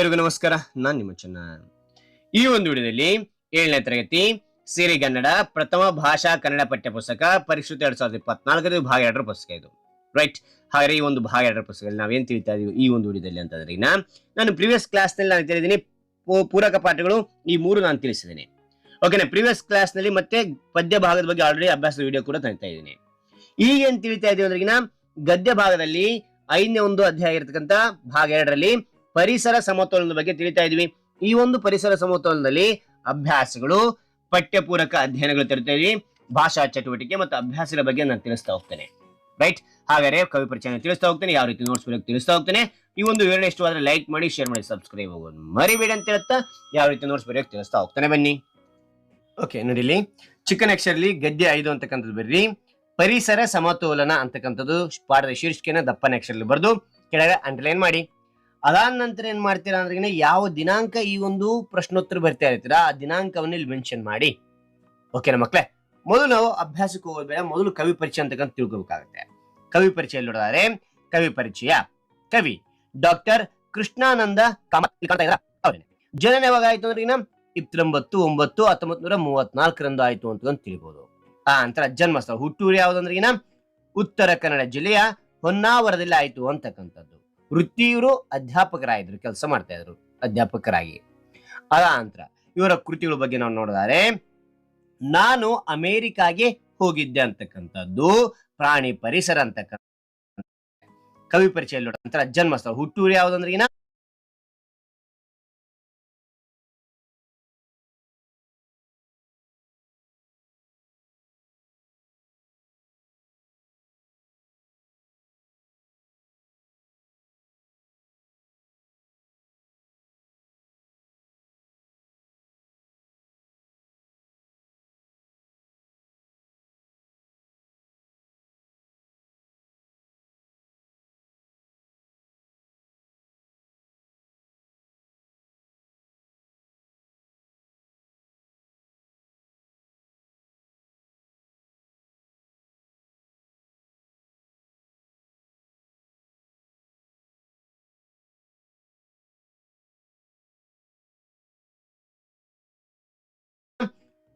ಎಲ್ಲರಿಗೂ ನಮಸ್ಕಾರ. ನಾನು ನಿಮ್ಮ ಚೆನ್ನ. ಈ ಒಂದು ವಿಡಿಯೋದಲ್ಲಿ 7ನೇ ತರಗತಿ ಸಿರಿಗನ್ನಡ ಪ್ರಥಮ ಭಾಷಾ ಕನ್ನಡ ಪಠ್ಯ ಪುಸ್ತಕ ಪರಿಷ್ಕೃತ 2024 ಭಾಗ 2 ಪುಸ್ತಕ ಇದು. ರೈಟ್. ಹಾಗೆ ಈ ಒಂದು ಭಾಗ 2 ಪುಸ್ತಕದಲ್ಲಿ ನಾವೇನ್ ತಿಳಿತಾ ಇದೀವಿ ಈ ಒಂದು ವಿಡಿಯೋದಲ್ಲಿ ಅಂತಂದ್ರೆ, ನಾನು ಪ್ರೀವಿಯಸ್ ಕ್ಲಾಸ್ ನಲ್ಲಿ ನಾನು ತಿಳಿದೀನಿ ಪೂರಕ ಪಾಠಗಳು ಈ 3 ನಾನು ತಿಳಿಸಿದ್ದೀನಿ. ಓಕೆನಾ. ಪ್ರೀವಿಯಸ್ ಕ್ಲಾಸ್ ನಲ್ಲಿ ಮತ್ತೆ ಪದ್ಯ ಭಾಗದ ಬಗ್ಗೆ ಆಲ್ರೆಡಿ ಅಭ್ಯಾಸದ ವಿಡಿಯೋ ಕೂಡ ತಂತಾ ಇದ್ದೀನಿ. ಈಗ ಏನ್ ತಿಳಿತಾ ಇದೀವಿ ಅಂದ್ರೆ, ಗದ್ಯ ಭಾಗದಲ್ಲಿ 5ನೇ ಒಂದು ಅಧ್ಯಾಯ ಇರತಕ್ಕಂತ ಭಾಗ 2ರಲ್ಲಿ ಪರಿಸರ ಸಮತೋಲನದ ಬಗ್ಗೆ ತಿಳಿತಾ ಇದ್ವಿ. ಈ ಒಂದು ಪರಿಸರ ಸಮತೋಲನದಲ್ಲಿ ಅಭ್ಯಾಸಗಳು, ಪಠ್ಯಪೂರಕ ಅಧ್ಯಯನಗಳು ತರ್ತಾ ಇದ್ವಿ, ಭಾಷಾ ಚಟುವಟಿಕೆ ಮತ್ತು ಅಭ್ಯಾಸಗಳ ಬಗ್ಗೆ ನಾನು ತಿಳಿಸ್ತಾ ಹೋಗ್ತೇನೆ. ರೈಟ್. ಹಾಗಾದ್ರೆ ಕವಿ ಪರಿಚಯ ತಿಳಿಸ್ತಾ ಹೋಗ್ತೇನೆ, ಯಾವ ರೀತಿ ನೋಟ್ಸ್ ಬರೋಕೆ ತಿಳಿಸ್ತಾ ಹೋಗ್ತೇನೆ. ಈ ಒಂದು ವಿವರಣೆ ಇಷ್ಟವಾದ್ರೆ ಲೈಕ್ ಮಾಡಿ, ಶೇರ್ ಮಾಡಿ, ಸಬ್ಸ್ಕ್ರೈಬ್ ಆಗೋದು ಮರಿಬೇಡಿ ಅಂತ ಹೇಳ್ತಾ ಯಾವ ರೀತಿ ನೋಟ್ಸ್ ಬರೋಕೆ ತಿಳಿಸ್ತಾ ಹೋಗ್ತೇನೆ. ಬನ್ನಿ. ಓಕೆ, ನೋಡಿ ಇಲ್ಲಿ ಚಿಕ್ಕನ ಅಕ್ಷರದಲ್ಲಿ ಗದ್ಯ 5 ಅಂತಕ್ಕಂಥದ್ದು ಬರ್ರಿ. ಪರಿಸರ ಸಮತೋಲನ ಅಂತಕ್ಕಂಥದ್ದು ಪಾಠದ ಶೀರ್ಷಿಕೆನ ದಪ್ಪನ ಅಕ್ಷರದಲ್ಲಿ ಬರೆದು ಕೆಳಗೆ ಅಂಡರ್ಲೈನ್ ಮಾಡಿ. ಅದಾದ ನಂತರ ಏನ್ ಮಾಡ್ತೀರಾ ಅಂದ್ರೆ, ಯಾವ ದಿನಾಂಕ ಈ ಒಂದು ಪ್ರಶ್ನೋತ್ತರ ಬರ್ತಾ ಇರ್ತೀರಾ ಆ ದಿನಾಂಕವನ್ನು ಇಲ್ಲಿ ಮೆನ್ಷನ್ ಮಾಡಿ. ಓಕೆನಾ ಮಕ್ಳೇ. ಮೊದಲು ನಾವು ಅಭ್ಯಾಸಕ್ಕೆ ಹೋಗೋದು ಬೇಡ, ಮೊದಲು ಕವಿ ಪರಿಚಯ ಅಂತಕ್ಕಂಥ ತಿಳ್ಕೊಬೇಕಾಗುತ್ತೆ. ಕವಿ ಪರಿಚಯ ನೋಡಿದ್ರೆ, ಕವಿ ಪರಿಚಯ ಕವಿ ಡಾಕ್ಟರ್ ಕೃಷ್ಣಾನಂದ ಕಾಮತ್. ಜನನ ಯಾವಾಗ ಆಯ್ತು ಅಂದ್ರೆ 29/9/1934 ಆಯ್ತು ಅಂತ ತಿಳಿಬಹುದು. ಆ ನಂತರ ಜನ್ಮಸ್ಥಳ ಹುಟ್ಟೂರು ಯಾವ್ದಂದ್ರೆ ಉತ್ತರ ಕನ್ನಡ ಜಿಲ್ಲೆಯ ಹೊನ್ನಾವರದಲ್ಲಿ ಆಯ್ತು ಅಂತಕ್ಕಂಥದ್ದು. ವೃತ್ತಿಯವರು ಅಧ್ಯಾಪಕರಾಗಿದ್ರು, ಕೆಲಸ ಮಾಡ್ತಾ ಇದ್ರು ಅಧ್ಯಾಪಕರಾಗಿ. ಅದ ನಂತರ ಇವರ ಕೃತಿಗಳ ಬಗ್ಗೆ ನಾವು ನೋಡಿದರೆ, ನಾನು ಅಮೆರಿಕಾಗೆ ಹೋಗಿದ್ದೆ ಅಂತಕ್ಕಂಥದ್ದು, ಪ್ರಾಣಿ ಪರಿಸರ ಅಂತಕ್ಕಂಥ ಕವಿ ಪರಿಚಯ ನಂತರ ಜನ್ಮಸ್ಥಳ ಹುಟ್ಟೂರು ಯಾವ್ದಂದ್ರೆ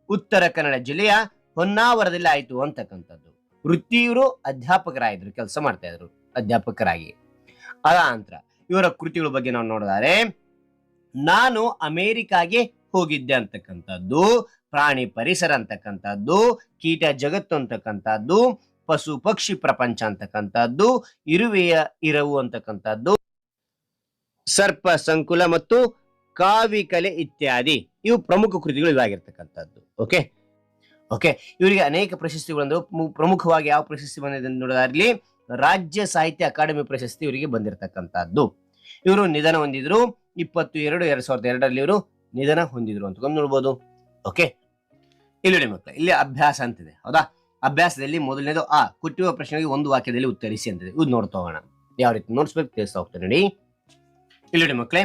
ಉತ್ತರ ಕನ್ನಡ ಜಿಲ್ಲೆಯ ಹೊನ್ನಾವರದಲ್ಲಿ ಆಯ್ತು ಅಂತಕ್ಕಂಥದ್ದು. ವೃತ್ತಿಯವರು ಅಧ್ಯಾಪಕರಾಗಿದ್ರು, ಕೆಲಸ ಮಾಡ್ತಾ ಇದ್ರು ಅಧ್ಯಾಪಕರಾಗಿ. ಅದ ನಂತರ ಇವರ ಕೃತಿಗಳ ಬಗ್ಗೆ ನಾವು ನೋಡಿದರೆ, ನಾನು ಅಮೆರಿಕಾಗೆ ಹೋಗಿದ್ದೆ ಅಂತಕ್ಕಂಥದ್ದು, ಪ್ರಾಣಿ ಪರಿಸರ ಅಂತಕ್ಕಂಥದ್ದು, ಕೀಟ ಜಗತ್ತು ಅಂತಕ್ಕಂಥದ್ದು, ಪಶು ಪಕ್ಷಿ ಪ್ರಪಂಚ ಅಂತಕ್ಕಂಥದ್ದು, ಇರುವೆಯ ಇರವು ಅಂತಕ್ಕಂಥದ್ದು, ಸರ್ಪ ಸಂಕುಲ ಮತ್ತು ಕಾವಿಕಲೆ ಇತ್ಯಾದಿ ಇವು ಪ್ರಮುಖ ಕೃತಿಗಳು ಇವಾಗಿರ್ತಕ್ಕಂಥದ್ದು. ಓಕೆ ಓಕೆ ಇವರಿಗೆ ಅನೇಕ ಪ್ರಶಸ್ತಿಗಳು. ಪ್ರಮುಖವಾಗಿ ಯಾವ ಪ್ರಶಸ್ತಿ ಬಂದಿದೆ ನೋಡೋದಾಗ್ಲಿ, ರಾಜ್ಯ ಸಾಹಿತ್ಯ ಅಕಾಡೆಮಿ ಪ್ರಶಸ್ತಿ ಇವರಿಗೆ ಬಂದಿರತಕ್ಕಂಥದ್ದು. ಇವರು ನಿಧನ ಹೊಂದಿದ್ರು 22/2002 ಇವರು ನಿಧನ ಹೊಂದಿದ್ರು ಅಂತ ನೋಡ್ಬೋದು. ಓಕೆ, ಇಲ್ಲಿ ನೋಡಿ ಮಕ್ಕಳು, ಇಲ್ಲಿ ಅಭ್ಯಾಸ ಅಂತಿದೆ, ಹೌದಾ? ಅಭ್ಯಾಸದಲ್ಲಿ ಮೊದಲನೇದು ಕೊಟ್ಟಿರುವ ಪ್ರಶ್ನೆಗೆ ಒಂದು ವಾಕ್ಯದಲ್ಲಿ ಉತ್ತರಿಸಿ ಅಂತಿದೆ. ಇದು ನೋಡ್ತಾ ಹೋಗೋಣ, ಯಾವ ರೀತಿ ನೋಡ್ಸ್ಬೇಕು ತಿಳಿಸ್ತಾ ಹೋಗ್ತೇನೆ. ನೋಡಿ ಇಲ್ಲಿ ನೋಡಿ ಮಕ್ಕಳೇ,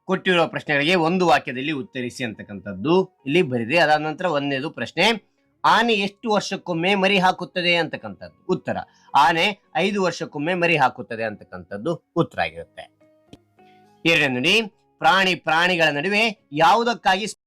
ಕೊಟ್ಟಿರುವ ಪ್ರಶ್ನೆಗಳಿಗೆ ಒಂದು ವಾಕ್ಯದಲ್ಲಿ ಉತ್ತರಿಸಿ ಅಂತಕ್ಕಂಥದ್ದು ಇಲ್ಲಿ ಬರಿದೆ. ಅದಾದ ನಂತರ ಒಂದನೇದು ಪ್ರಶ್ನೆ, ಆನೆ ಎಷ್ಟು ವರ್ಷಕ್ಕೊಮ್ಮೆ ಮರಿ ಹಾಕುತ್ತದೆ ಅಂತಕ್ಕಂಥದ್ದು ಉತ್ತರ. ಆನೆ 5 ವರ್ಷಕ್ಕೊಮ್ಮೆ ಮರಿ ಹಾಕುತ್ತದೆ ಅಂತಕ್ಕಂಥದ್ದು ಉತ್ತರ ಆಗಿರುತ್ತೆ. ಎರಡನೇ ನೋಡಿ, ಪ್ರಾಣಿಗಳ ನಡುವೆ ಯಾವುದಕ್ಕಾಗಿ